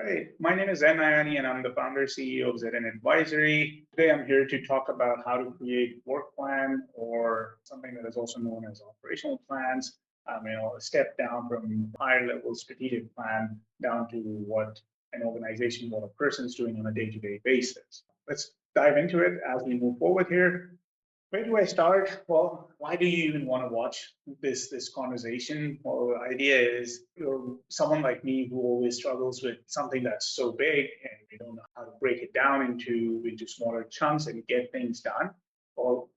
Right. My name is Zain Nayani, and I'm the founder CEO of Zain Advisory. Today, I'm here to talk about how to create work plan, or something that is also known as operational plans. A step down from higher level strategic plan down to what an organization, what a person is doing on a day-to-day basis. Let's dive into it as we move forward here. Where do I start? Well, why do you even want to watch this conversation? Well, the idea is you're someone like me who always struggles with something that's so big and we don't know how to break it down into smaller chunks and get things done. Well,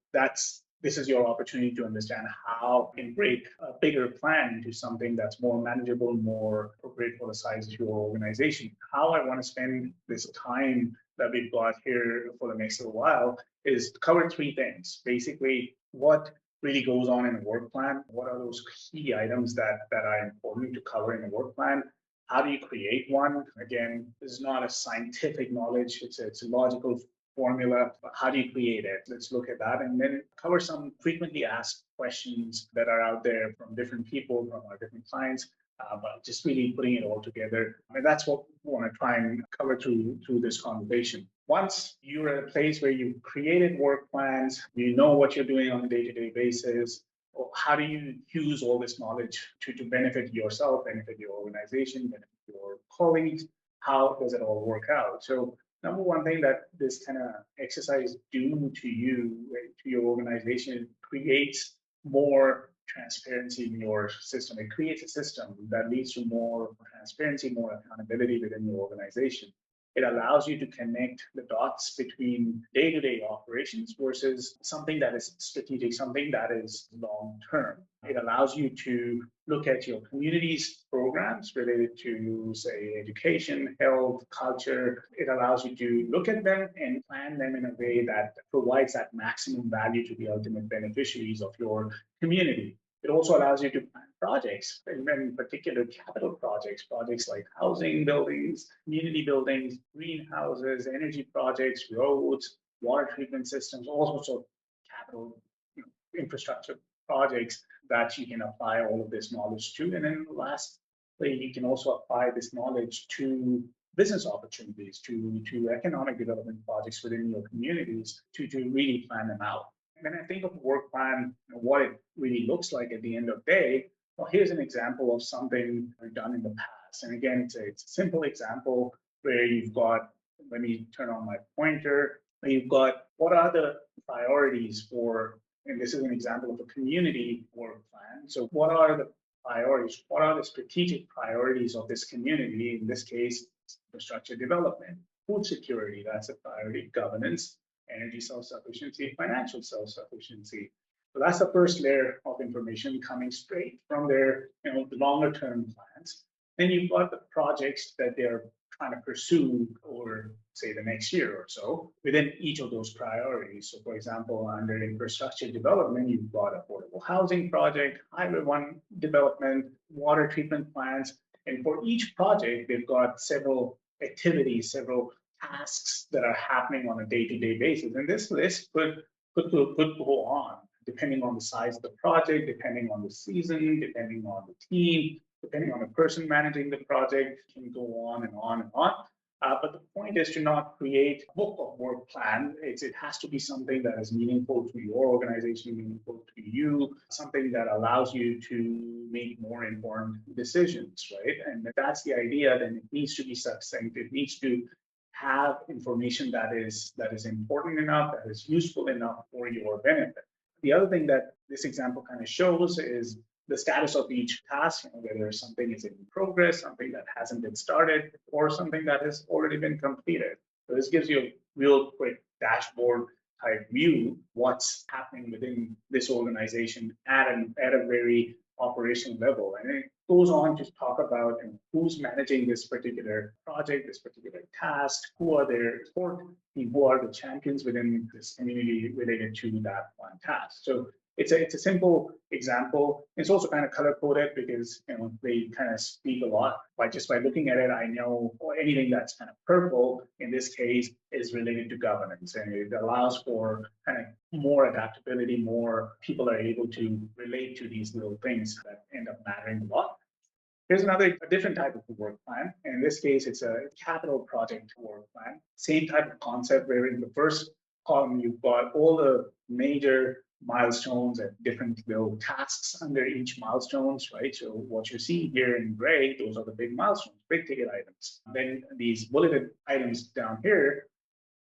this is your opportunity to understand how you can break a bigger plan into something that's more manageable, more appropriate for the size of your organization. How I want to spend this time that we've got here for the next little while is cover three things. Basically, what really goes on in a work plan? What are those key items that are important to cover in a work plan? How do you create one? Again, this is not a scientific knowledge, it's a logical formula. But how do you create it? Let's look at that and then cover some frequently asked questions that are out there from different people, from our different clients. But just really putting it all together. And that's what we want to try and cover through this conversation. Once you're at a place where you've created work plans, you know what you're doing on a day-to-day basis, how do you use all this knowledge to benefit yourself, benefit your organization, benefit your colleagues? How does it all work out? So number one thing that this kind of exercise do to you, to your organization, creates more transparency in your system. It creates a system that leads to more transparency, more accountability within your organization. It allows you to connect the dots between day-to-day operations versus something that is strategic, something that is long-term. It allows you to look at your community's programs related to, say, education, health, culture. It allows you to look at them and plan them in a way that provides that maximum value to the ultimate beneficiaries of your community. It also allows you to plan projects, and in particular capital projects like housing buildings, community buildings, greenhouses, energy projects, roads, water treatment systems, all sorts of capital infrastructure projects that you can apply all of this knowledge to. And then lastly, you can also apply this knowledge to business opportunities, to economic development projects within your communities to really plan them out. When I think of work plan, what it really looks like at the end of the day, well, here's an example of something we've done in the past. And again, it's a simple example where you've got, let me turn on my pointer, you've got what are the priorities for, and this is an example of a community work plan. So what are the priorities? What are the strategic priorities of this community? In this case, infrastructure development, food security, that's a priority, governance, energy self-sufficiency, financial self-sufficiency. So that's the first layer of information coming straight from their, the longer term plans. Then you've got the projects that they're trying to pursue over, say, the next year or so within each of those priorities. So for example, under infrastructure development, you've got affordable housing project, highway one development, water treatment plants. And for each project, they've got several activities, several tasks that are happening on a day-to-day basis. And this list could go on, depending on the size of the project, depending on the season, depending on the team, depending on the person managing the project, it can go on and on and on. But the point is to not create a book of work plan. It has to be something that is meaningful to your organization, meaningful to you, something that allows you to make more informed decisions, right? And if that's the idea, then it needs to be succinct. It needs to have information that is important enough, that is useful enough for your benefit. The other thing that this example kind of shows is the status of each task, whether something is in progress, something that hasn't been started, or something that has already been completed. So this gives you a real quick dashboard type view, what's happening within this organization at a very operational level. And it goes on to talk about who's managing this particular project, this particular task, who are their support team, who are the champions within this community related to that one task. So it's a simple example. It's also kind of color coded because they kind of speak a lot. Just by looking at it, I know anything that's kind of purple in this case is related to governance, and it allows for kind of more adaptability. More people are able to relate to these little things that end up mattering a lot. Here's a different type of work plan. In this case, it's a capital project work plan. Same type of concept where in the first column, you've got all the major milestones and different little tasks under each milestones, right? So what you see here in gray, those are the big milestones, big ticket items. Then these bulleted items down here,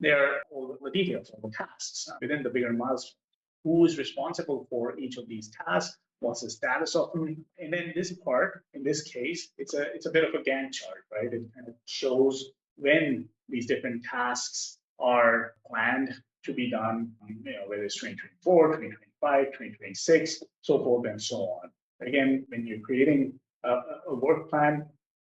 they are all the details, all the tasks within the bigger milestone. Who is responsible for each of these tasks? What's the status of them? And then this part, in this case, it's a bit of a Gantt chart, right? It kind of shows when these different tasks are planned to be done, whether it's 2024, 2025, 2026, so forth and so on. Again, when you're creating a work plan,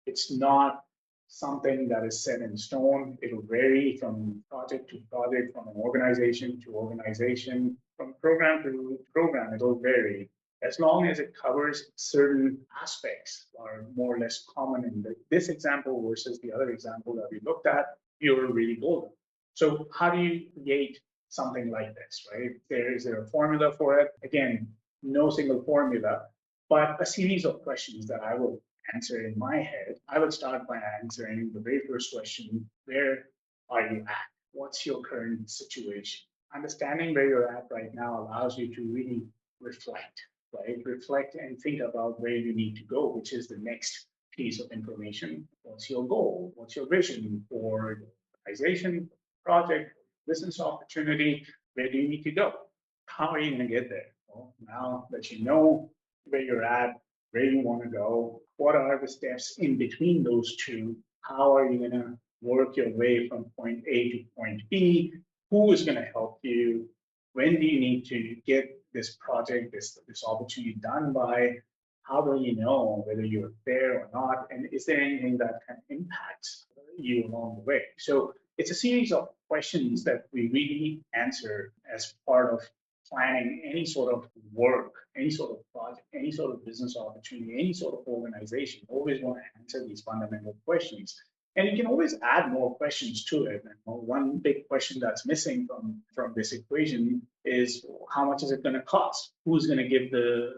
it's not something that is set in stone. It'll vary from project to project, from an organization to organization, from program to program. It'll vary. As long as it covers certain aspects are more or less common in this example versus the other example that we looked at, you're really golden. So how do you create something like this, right? Is there a formula for it? Again, no single formula, but a series of questions that I will answer in my head. I will start by answering the very first question: where are you at? What's your current situation? Understanding where you're at right now allows you to really reflect, right? Reflect and think about where you need to go, which is the next piece of information. What's your goal? What's your vision for the organization, project, business opportunity? Where do you need to go? How are you going to get there? Well, now that you know where you're at, where you want to go, what are the steps in between those two? How are you going to work your way from point A to point B? Who is going to help you? When do you need to get this project, this opportunity done by? How do you know whether you're there or not? And is there anything that can impact you along the way? So it's a series of questions that we really answer as part of planning any sort of work, any sort of project, any sort of business opportunity, any sort of organization. You always want to answer these fundamental questions. And you can always add more questions to it. And one big question that's missing from this equation is, how much is it going to cost? Who's going to give the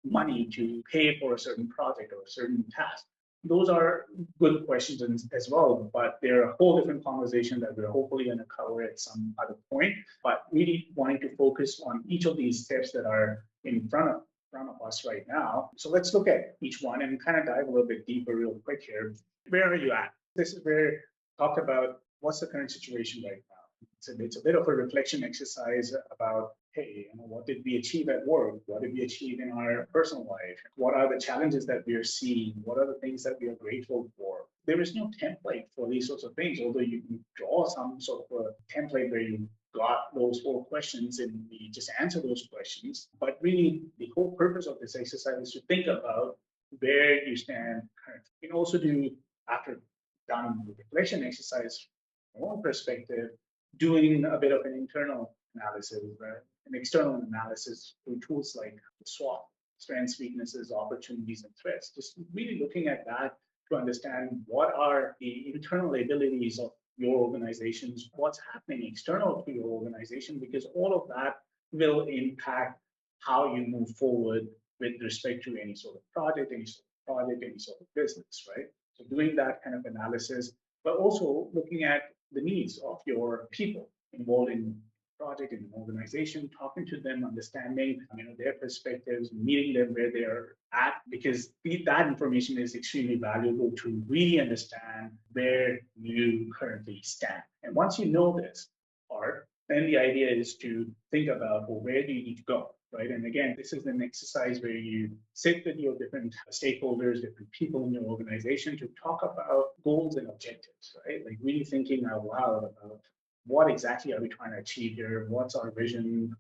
money to pay for a certain project or a certain task? Those are good questions as well, but they're a whole different conversation that we're hopefully going to cover at some other point. But really wanting to focus on each of these steps that are in front of us right now. So let's look at each one and kind of dive a little bit deeper real quick here. Where are you at? This is where talk about what's the current situation right now. It's a bit of a reflection exercise about, hey, what did we achieve at work? What did we achieve in our personal life? What are the challenges that we are seeing? What are the things that we are grateful for? There is no template for these sorts of things, although you can draw some sort of a template where you got those 4 questions and we just answer those questions. But really, the whole purpose of this exercise is to think about where you stand currently. You can also do, after done the reflection exercise from your own perspective, doing a bit of an internal analysis, right? An external analysis through tools like SWOT, strengths, weaknesses, opportunities, and threats. Just really looking at that to understand what are the internal abilities of your organizations, what's happening external to your organization, because all of that will impact how you move forward with respect to any sort of project, any sort of business, right? So doing that kind of analysis, but also looking at the needs of your people involved in project, in an organization, talking to them, understanding their perspectives, meeting them where they are at, because that information is extremely valuable to really understand where you currently stand. And once you know this part, then the idea is to think about, well, where do you need to go? Right. And again, this is an exercise where you sit with your different stakeholders, different people in your organization to talk about goals and objectives, right? Like really thinking out loud about what exactly are we trying to achieve here? What's our vision?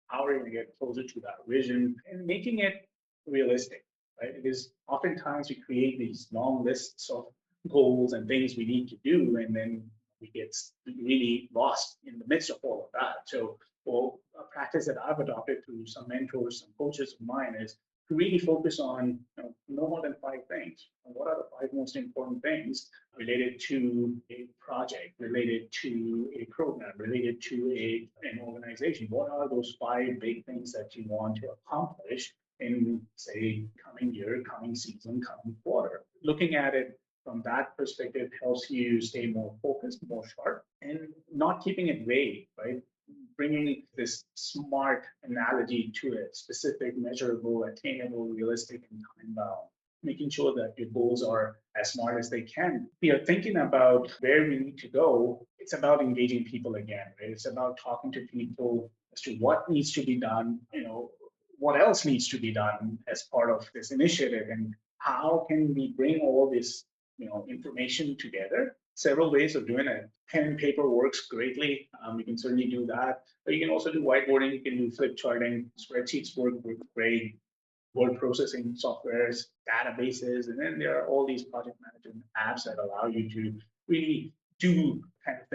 How are we going to get closer to that vision? And making it realistic, right? Because oftentimes we create these long lists of goals and things we need to do, and then we get really lost in the midst of all of that. So, well, a practice that I've adopted through some mentors, some coaches of mine is to really focus on no more than 5 things. And what are the 5 most important things related to a project, related to a program, related to an organization? What are those 5 big things that you want to accomplish? in, say, coming year, coming season, coming quarter. Looking at it from that perspective helps you stay more focused, more sharp, and not keeping it vague, right? Bringing this smart analogy to it, specific, measurable, attainable, realistic, and time bound. Making sure that your goals are as smart as they can. We are thinking about where we need to go. It's about engaging people again, right? It's about talking to people as to what needs to be done, what else needs to be done as part of this initiative, and how can we bring all this, information together. Several ways of doing it. Pen and paper works greatly. You can certainly do that. But you can also do whiteboarding. You can do flip charting. Spreadsheets work great. Word processing softwares, databases, and then there are all these project management apps that allow you to really do kind of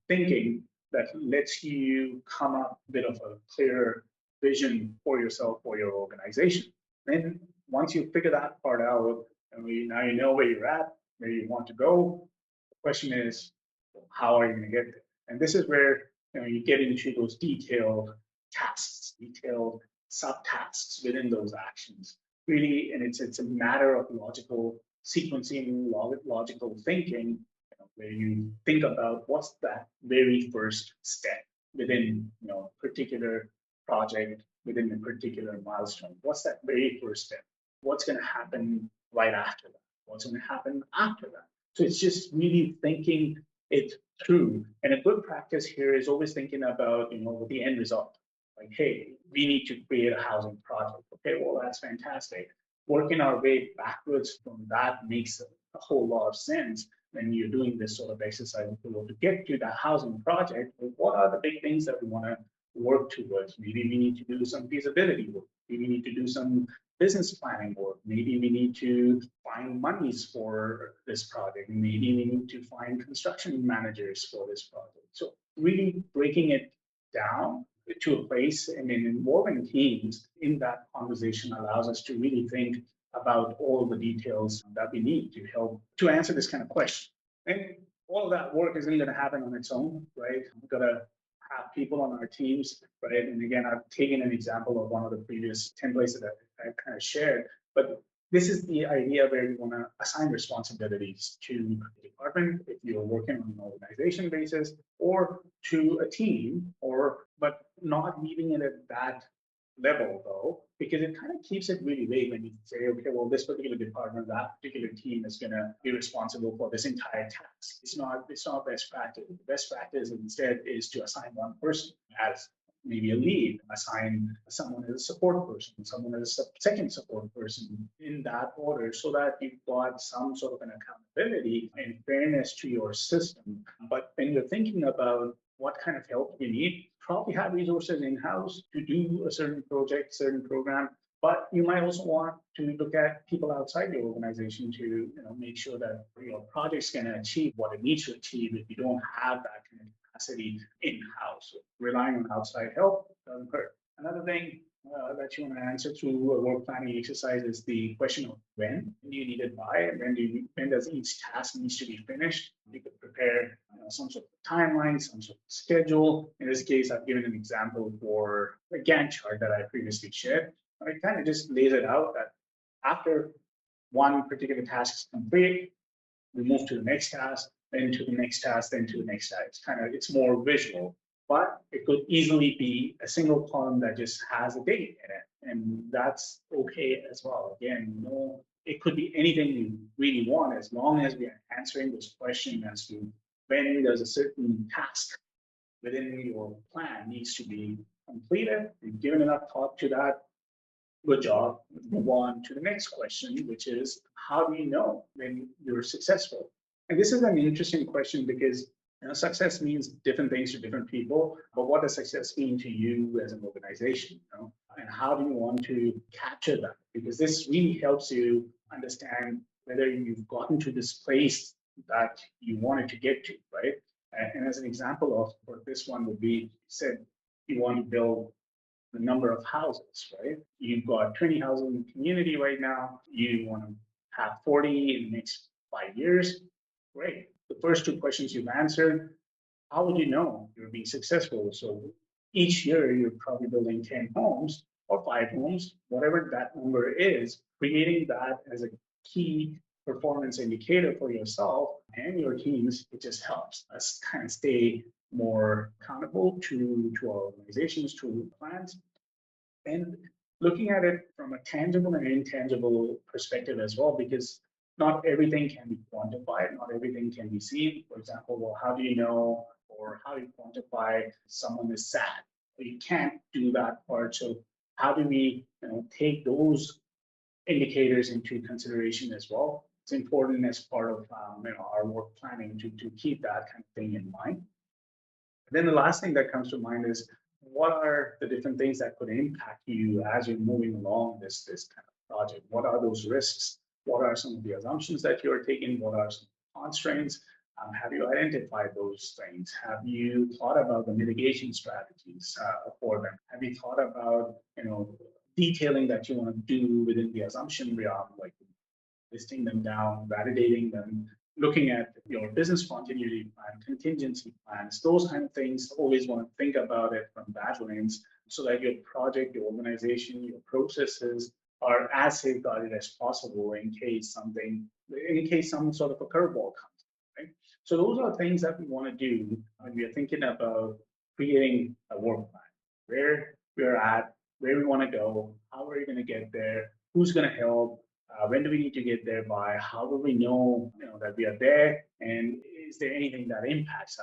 thinking that lets you come up with a clearer vision for yourself, for your organization. Then once you figure that part out, and now you know where you're at, where you want to go. The question is, how are you going to get there? And this is where you get into those detailed tasks, detailed subtasks within those actions. Really, and it's a matter of logical sequencing, logical thinking, where you think about what's that very first step within particular project, within a particular milestone. What's that very first step? What's going to happen right after that? What's going to happen after that? So it's just really thinking it through. And a good practice here is always thinking about, the end result. Like, hey, we need to create a housing project. Okay, well, that's fantastic. Working our way backwards from that makes a whole lot of sense when you're doing this sort of exercise. To get to that housing project, well, what are the big things that we want to work towards? Maybe we need to do some feasibility work. Maybe we need to do some business planning work. Maybe we need to find monies for this project. Maybe we need to find construction managers for this project. So really breaking it down to a place and then involving teams in that conversation allows us to really think about all the details that we need to help to answer this kind of question. And all of that work isn't going to happen on its own, right? We've got to have people on our teams, right? And again, I've taken an example of one of the previous templates that I kind of shared, but this is the idea where we want to assign responsibilities to the department if you're working on an organization basis, or to a team, but not leaving it at that level though, because it kind of keeps it really vague when you say, okay, well, this particular department, that particular team is going to be responsible for this entire task. It's not best practice. The best practice instead is to assign one person as maybe a lead, assign someone as a support person, someone as a second support person in that order, so that you've got some sort of an accountability and fairness to your system. But when you're thinking about what kind of help we need, probably have resources in-house to do a certain project, certain program, but you might also want to look at people outside your organization to make sure that your project's going to achieve what it needs to achieve if you don't have that kind of capacity in-house. So relying on outside help doesn't hurt. Another thing that you want to answer through a work planning exercise is the question of when do you need it by, when does each task needs to be finished. You could prepare some sort of timeline, some sort of schedule. In this case, I've given an example for the Gantt chart that I previously shared. It kind of just lays it out that after one particular task is complete, we move to the next task, then to the next task, then to the next task. It's more visual, but it could easily be a single column that just has a date in it, and that's okay as well. Again, it could be anything you really want, as long as we are answering this question as to when does a certain task within your plan needs to be completed. You've given enough thought to that. Good job. Move on to the next question, which is, how do you know when you're successful? And this is an interesting question because success means different things to different people. But what does success mean to you as an organization? And how do you want to capture that? Because this really helps you understand whether you've gotten to this place that you wanted to get to, right? And as an example for this one would be, said you want to build the number of houses, right? You've got 20 houses in the community right now. You want to have 40 in the next 5 years. Great. The first two questions you've answered, how would you know you're being successful? So each year you're probably building 10 homes. or 5 homes, whatever that number is, creating that as a key performance indicator for yourself and your teams, it just helps us kind of stay more accountable to our organizations, to plans, and looking at it from a tangible and intangible perspective as well, because not everything can be quantified, not everything can be seen. For example, well, how do you know or how do you quantify someone is sad? You can't do that part. So how do we take those indicators into consideration as well? It's important as part of our work planning to keep that kind of thing in mind. Then the last thing that comes to mind is what are the different things that could impact you as you're moving along this kind of project? What are those risks? What are some of the assumptions that you're taking? What are some constraints? Have you identified those things? Have you thought about the mitigation strategies for them? Have you thought about detailing that you want to do within the assumption realm, like listing them down, validating them, looking at your business continuity plan, contingency plans, those kind of things. Always want to think about it from that lens so that your project, your organization, your processes are as safeguarded as possible in case some sort of a curveball comes. Right? So those are things that we want to do when we are thinking about creating a work plan, where we're at, where we want to go, how are we going to get there, who's going to help, when do we need to get there by? How do we know, that we are there? And is there anything that impacts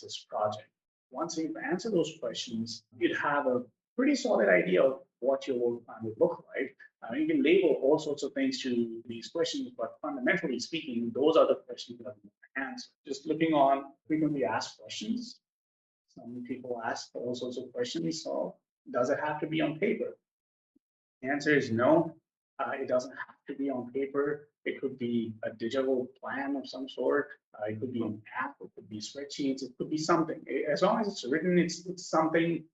this project? Once you've answered those questions, you'd have a pretty solid idea of what your work plan would look like. You can label all sorts of things to these questions, but fundamentally speaking, those are the questions that we want to answer. Just looking on frequently asked questions. Some people ask all sorts of questions. So does it have to be on paper? The answer is no. It doesn't have to be on paper. It could be a digital plan of some sort. It could be an app. It could be spreadsheets. It could be something. As long as it's written, it's something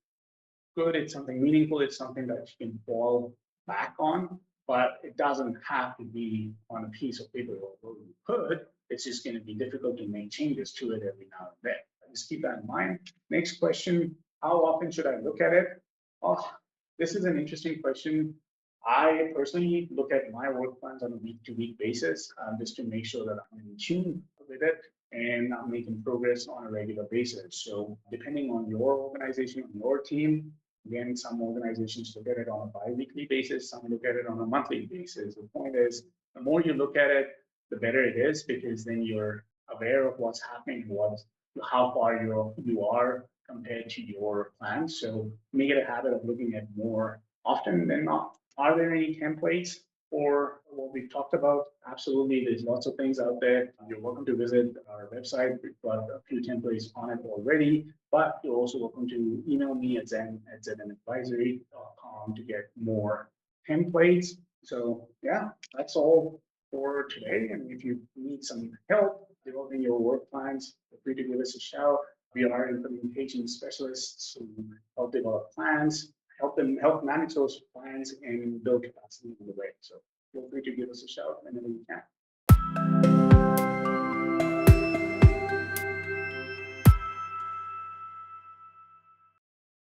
good. It's something meaningful. It's something that you can fall back on. But it doesn't have to be on a piece of paper. Although you could, it's just going to be difficult to make changes to it every now and then. Just keep that in mind. Next question: how often should I look at it? Oh, this is an interesting question. I personally look at my work plans on a week-to-week basis, just to make sure that I'm in tune with it and I'm making progress on a regular basis. So depending on your organization, on your team, again, some organizations look at it on a bi-weekly basis, some look at it on a monthly basis. The point is, the more you look at it, the better it is, because then you're aware of what's happening, how far you are compared to your plans. So make it a habit of looking at more often than not. Are there any templates for what we've talked about? Absolutely. There's lots of things out there. You're welcome to visit our website. We've got a few templates on it already, but you're also welcome to email me at zain@zainadvisory.com to get more templates. So yeah, that's all for today. And if you need some help developing your work plans, feel free to give us a shout. We are implementation specialists who help develop plans, help manage those plans and build capacity in the way. So feel free to give us a shout whenever you can.